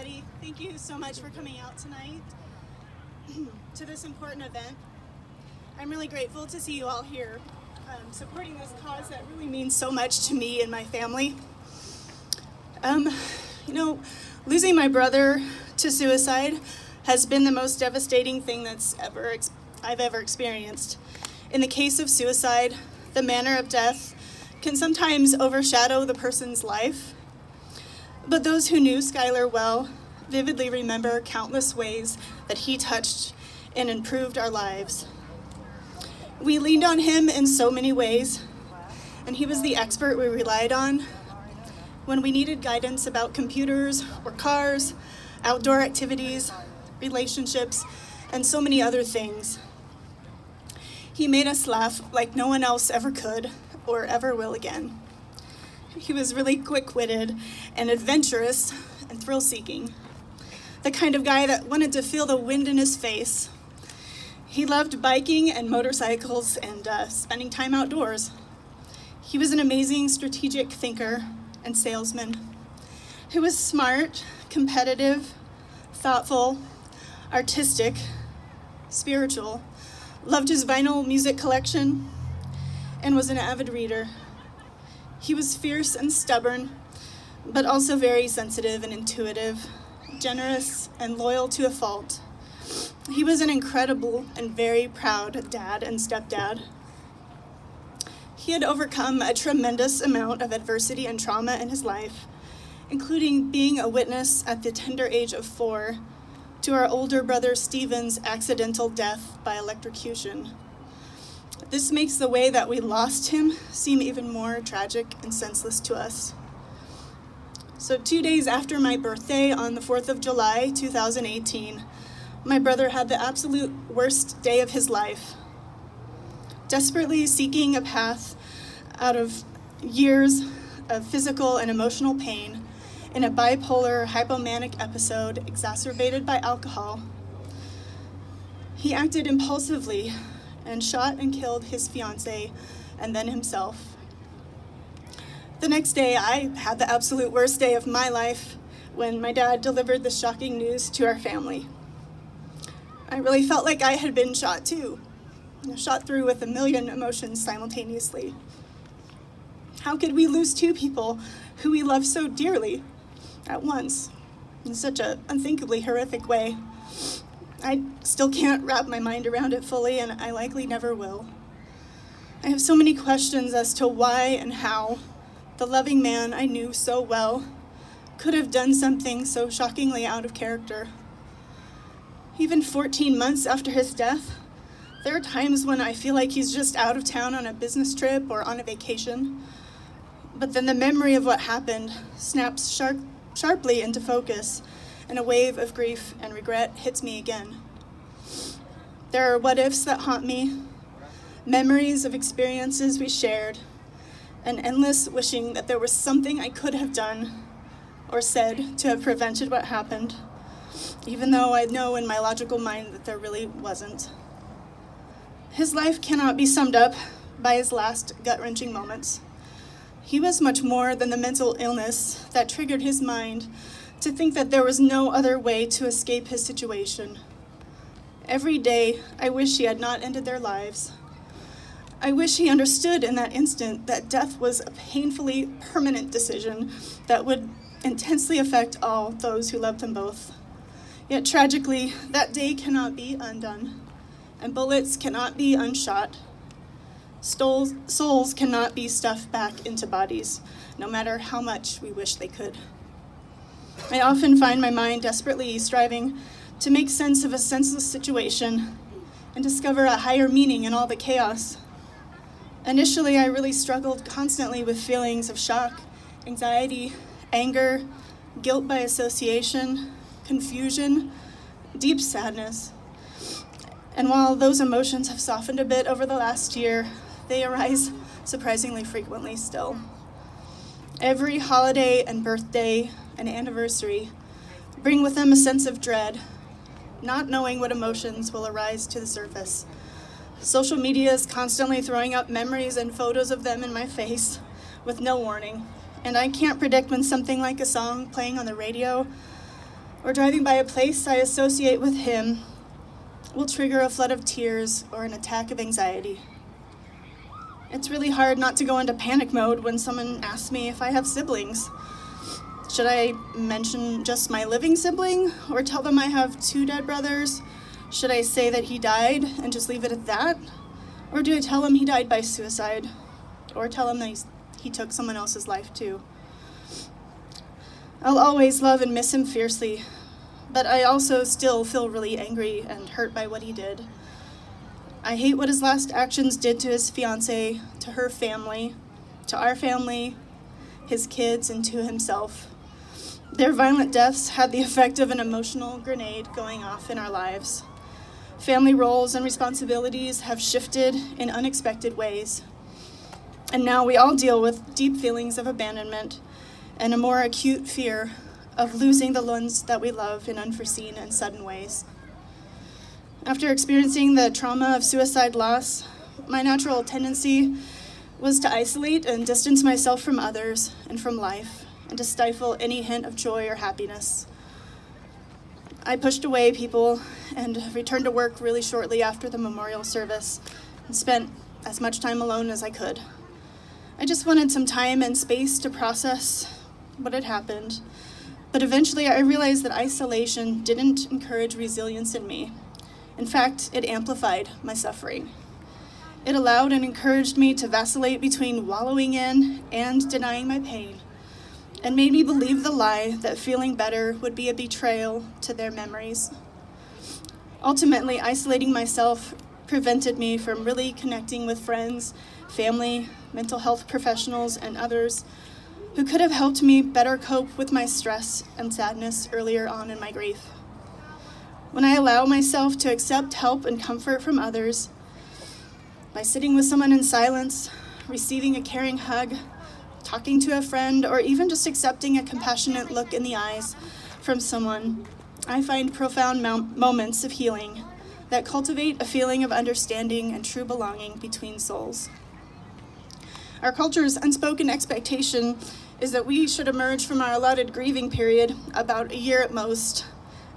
everybody. Thank you so much for coming out tonight to this important event. I'm really grateful to see you all here supporting this cause that really means so much to me and my family. Losing my brother to suicide has been the most devastating thing I've ever experienced. In the case of suicide, the manner of death can sometimes overshadow the person's life. But those who knew Skylar well vividly remember countless ways that he touched and improved our lives. We leaned on him in so many ways, and he was the expert we relied on when we needed guidance about computers or cars, outdoor activities, relationships, and so many other things. He made us laugh like no one else ever could or ever will again. He was really quick-witted and adventurous and thrill-seeking, the kind of guy that wanted to feel the wind in his face. He loved biking and motorcycles and spending time outdoors. He was an amazing strategic thinker and salesman who was smart, competitive, thoughtful, artistic, spiritual, loved his vinyl music collection, and was an avid reader. He was fierce and stubborn, but also very sensitive and intuitive, generous and loyal to a fault. He was an incredible and very proud dad and stepdad. He had overcome a tremendous amount of adversity and trauma in his life, including being a witness at the tender age of 4 to our older brother Stephen's accidental death by electrocution. This makes the way that we lost him seem even more tragic and senseless to us. So 2 days after my birthday, on the 4th of July, 2018, my brother had the absolute worst day of his life. Desperately seeking a path out of years of physical and emotional pain in a bipolar hypomanic episode exacerbated by alcohol, he acted impulsively and shot and killed his fiancée and then himself. The next day, I had the absolute worst day of my life when my dad delivered the shocking news to our family. I really felt like I had been shot too, shot through with a million emotions simultaneously. How could we lose 2 people who we love so dearly at once in such an unthinkably horrific way? I still can't wrap my mind around it fully, and I likely never will. I have so many questions as to why and how the loving man I knew so well could have done something so shockingly out of character. Even 14 months after his death, there are times when I feel like he's just out of town on a business trip or on a vacation. But then the memory of what happened snaps sharply into focus, and a wave of grief and regret hits me again. There are what-ifs that haunt me, memories of experiences we shared, and endless wishing that there was something I could have done or said to have prevented what happened, even though I know in my logical mind that there really wasn't. His life cannot be summed up by his last gut-wrenching moments. He was much more than the mental illness that triggered his mind to think that there was no other way to escape his situation. Every day, I wish he had not ended their lives. I wish he understood in that instant that death was a painfully permanent decision that would intensely affect all those who loved them both. Yet tragically, that day cannot be undone, and bullets cannot be unshot. Souls cannot be stuffed back into bodies, no matter how much we wish they could. I often find my mind desperately striving to make sense of a senseless situation and discover a higher meaning in all the chaos. Initially, I really struggled constantly with feelings of shock, anxiety, anger, guilt by association, confusion, deep sadness. And while those emotions have softened a bit over the last year, they arise surprisingly frequently still. Every holiday and birthday and anniversary bring with them a sense of dread, not knowing what emotions will arise to the surface. Social media is constantly throwing up memories and photos of them in my face with no warning, and I can't predict when something like a song playing on the radio or driving by a place I associate with him will trigger a flood of tears or an attack of anxiety. It's really hard not to go into panic mode when someone asks me if I have siblings. Should I mention just my living sibling or tell them I have 2 dead brothers? Should I say that he died and just leave it at that? Or do I tell him he died by suicide? Or tell him that he took someone else's life too? I'll always love and miss him fiercely, but I also still feel really angry and hurt by what he did. I hate what his last actions did to his fiancée, to her family, to our family, his kids, and to himself. Their violent deaths had the effect of an emotional grenade going off in our lives. Family roles and responsibilities have shifted in unexpected ways. And now we all deal with deep feelings of abandonment and a more acute fear of losing the ones that we love in unforeseen and sudden ways. After experiencing the trauma of suicide loss, my natural tendency was to isolate and distance myself from others and from life, and to stifle any hint of joy or happiness. I pushed away people and returned to work really shortly after the memorial service and spent as much time alone as I could. I just wanted some time and space to process what had happened, but eventually I realized that isolation didn't encourage resilience in me. In fact, it amplified my suffering. It allowed and encouraged me to vacillate between wallowing in and denying my pain, and made me believe the lie that feeling better would be a betrayal to their memories. Ultimately, isolating myself prevented me from really connecting with friends, family, mental health professionals, and others who could have helped me better cope with my stress and sadness earlier on in my grief. When I allow myself to accept help and comfort from others, by sitting with someone in silence, receiving a caring hug, talking to a friend, or even just accepting a compassionate look in the eyes from someone, I find profound moments of healing that cultivate a feeling of understanding and true belonging between souls. Our culture's unspoken expectation is that we should emerge from our allotted grieving period about a year at most,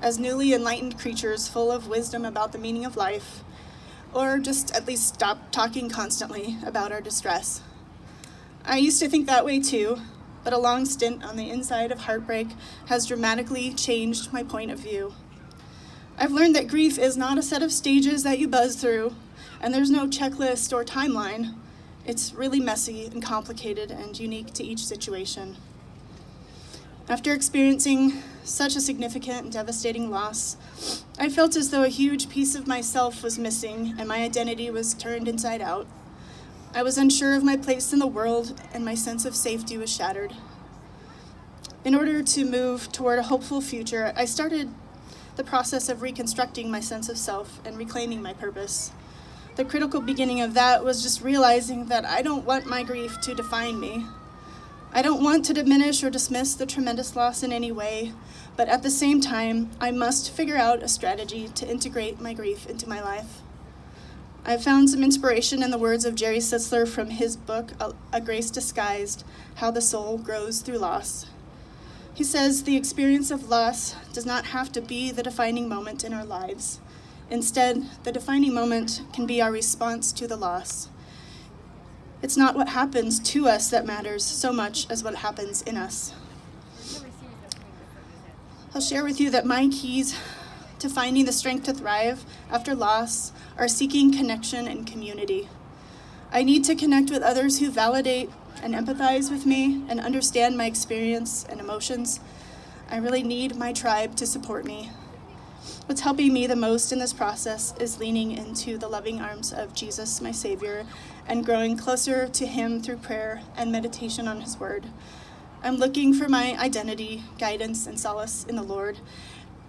as newly enlightened creatures full of wisdom about the meaning of life, or just at least stop talking constantly about our distress. I used to think that way too, but a long stint on the inside of heartbreak has dramatically changed my point of view. I've learned that grief is not a set of stages that you buzz through, and there's no checklist or timeline. It's really messy and complicated and unique to each situation. After experiencing such a significant and devastating loss, I felt as though a huge piece of myself was missing and my identity was turned inside out. I was unsure of my place in the world, and my sense of safety was shattered. In order to move toward a hopeful future, I started the process of reconstructing my sense of self and reclaiming my purpose. The critical beginning of that was just realizing that I don't want my grief to define me. I don't want to diminish or dismiss the tremendous loss in any way, but at the same time, I must figure out a strategy to integrate my grief into my life. I found some inspiration in the words of Jerry Sitzler from his book, A Grace Disguised, How the Soul Grows Through Loss. He says, the experience of loss does not have to be the defining moment in our lives. Instead, the defining moment can be our response to the loss. It's not what happens to us that matters so much as what happens in us. I'll share with you that my keys to finding the strength to thrive after loss are seeking connection and community. I need to connect with others who validate and empathize with me and understand my experience and emotions. I really need my tribe to support me. What's helping me the most in this process is leaning into the loving arms of Jesus, my Savior, and growing closer to Him through prayer and meditation on His Word. I'm looking for my identity, guidance, and solace in the Lord,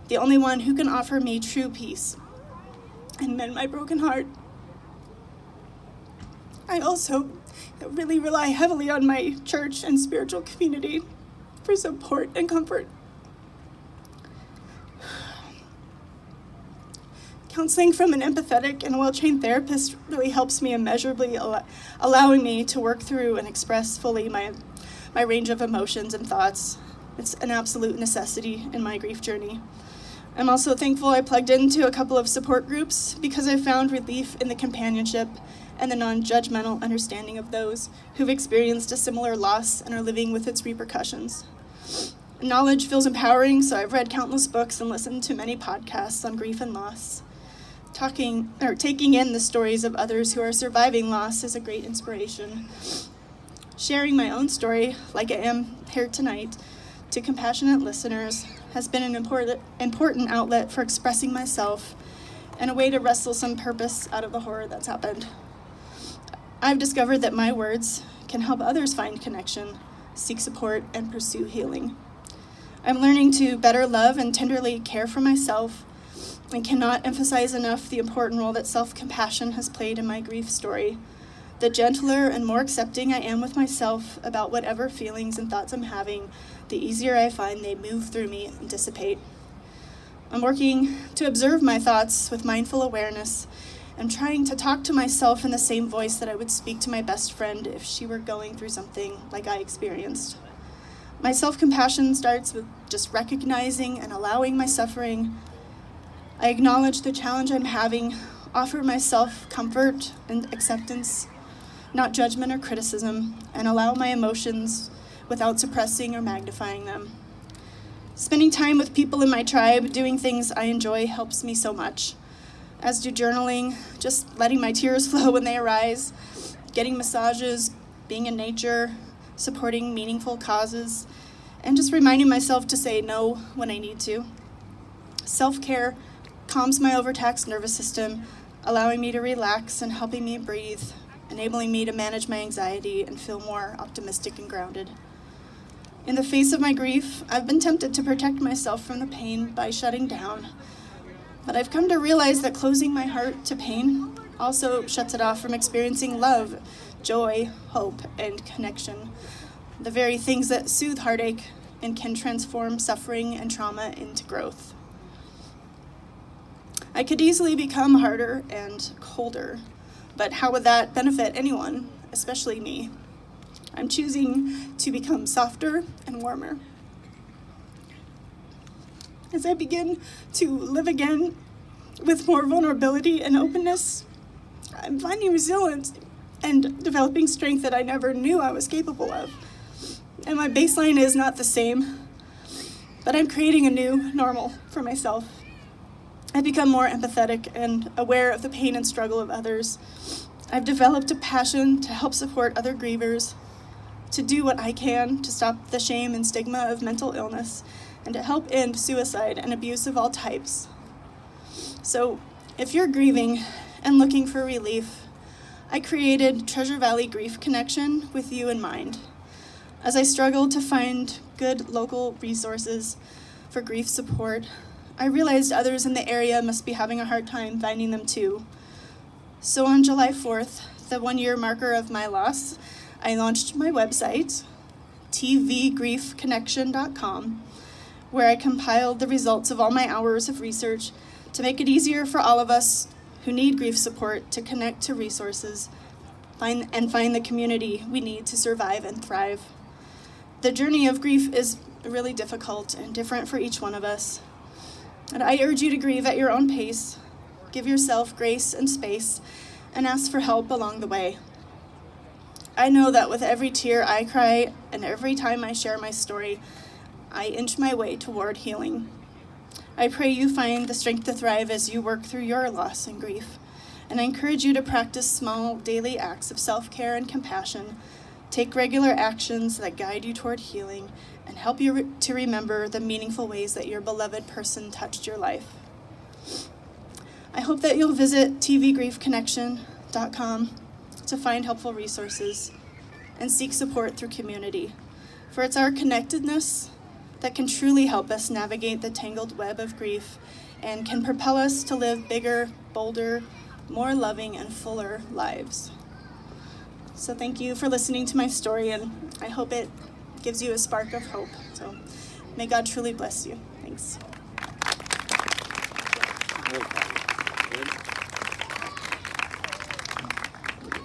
the only one who can offer me true peace and mend my broken heart. I also really rely heavily on my church and spiritual community for support and comfort. Counseling from an empathetic and well-trained therapist really helps me immeasurably, allowing me to work through and express fully my range of emotions and thoughts. It's an absolute necessity in my grief journey. I'm also thankful I plugged into a couple of support groups because I found relief in the companionship and the non-judgmental understanding of those who've experienced a similar loss and are living with its repercussions. Knowledge feels empowering, so I've read countless books and listened to many podcasts on grief and loss. Taking in the stories of others who are surviving loss is a great inspiration. Sharing my own story, like I am here tonight, to compassionate listeners has been an important outlet for expressing myself and a way to wrestle some purpose out of the horror that's happened. I've discovered that my words can help others find connection, seek support, and pursue healing. I'm learning to better love and tenderly care for myself and cannot emphasize enough the important role that self-compassion has played in my grief story. The gentler and more accepting I am with myself about whatever feelings and thoughts I'm having, the easier I find they move through me and dissipate. I'm working to observe my thoughts with mindful awareness and trying to talk to myself in the same voice that I would speak to my best friend if she were going through something like I experienced. My self-compassion starts with just recognizing and allowing my suffering. I acknowledge the challenge I'm having, offer myself comfort and acceptance, not judgment or criticism, and allow my emotions without suppressing or magnifying them. Spending time with people in my tribe, doing things I enjoy, helps me so much, as do journaling, just letting my tears flow when they arise, getting massages, being in nature, supporting meaningful causes, and just reminding myself to say no when I need to. Self-care calms my overtaxed nervous system, allowing me to relax and helping me breathe, enabling me to manage my anxiety and feel more optimistic and grounded. In the face of my grief, I've been tempted to protect myself from the pain by shutting down, but I've come to realize that closing my heart to pain also shuts it off from experiencing love, joy, hope, and connection, the very things that soothe heartache and can transform suffering and trauma into growth. I could easily become harder and colder, but how would that benefit anyone, especially me? I'm choosing to become softer and warmer. As I begin to live again with more vulnerability and openness, I'm finding resilience and developing strength that I never knew I was capable of. And my baseline is not the same, but I'm creating a new normal for myself. I've become more empathetic and aware of the pain and struggle of others. I've developed a passion to help support other grievers, to do what I can to stop the shame and stigma of mental illness, and to help end suicide and abuse of all types. So, if you're grieving and looking for relief, I created Treasure Valley Grief Connection with you in mind. As I struggled to find good local resources for grief support, I realized others in the area must be having a hard time finding them too. So on July 4th, the 1-year marker of my loss, I launched my website, tvgriefconnection.com, where I compiled the results of all my hours of research to make it easier for all of us who need grief support to connect to resources, find the community we need to survive and thrive. The journey of grief is really difficult and different for each one of us. And I urge you to grieve at your own pace, give yourself grace and space, and ask for help along the way. I know that with every tear I cry and every time I share my story, I inch my way toward healing. I pray you find the strength to thrive as you work through your loss and grief, and I encourage you to practice small daily acts of self-care and compassion, take regular actions that guide you toward healing, and help you to remember the meaningful ways that your beloved person touched your life. I hope that you'll visit tvgriefconnection.com to find helpful resources and seek support through community, for it's our connectedness that can truly help us navigate the tangled web of grief and can propel us to live bigger, bolder, more loving, and fuller lives. So thank you for listening to my story, and I hope it gives you a spark of hope. So may God truly bless you. Thanks.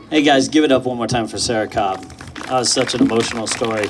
Hey guys, give it up one more time for Sara Cobb. That was such an emotional story.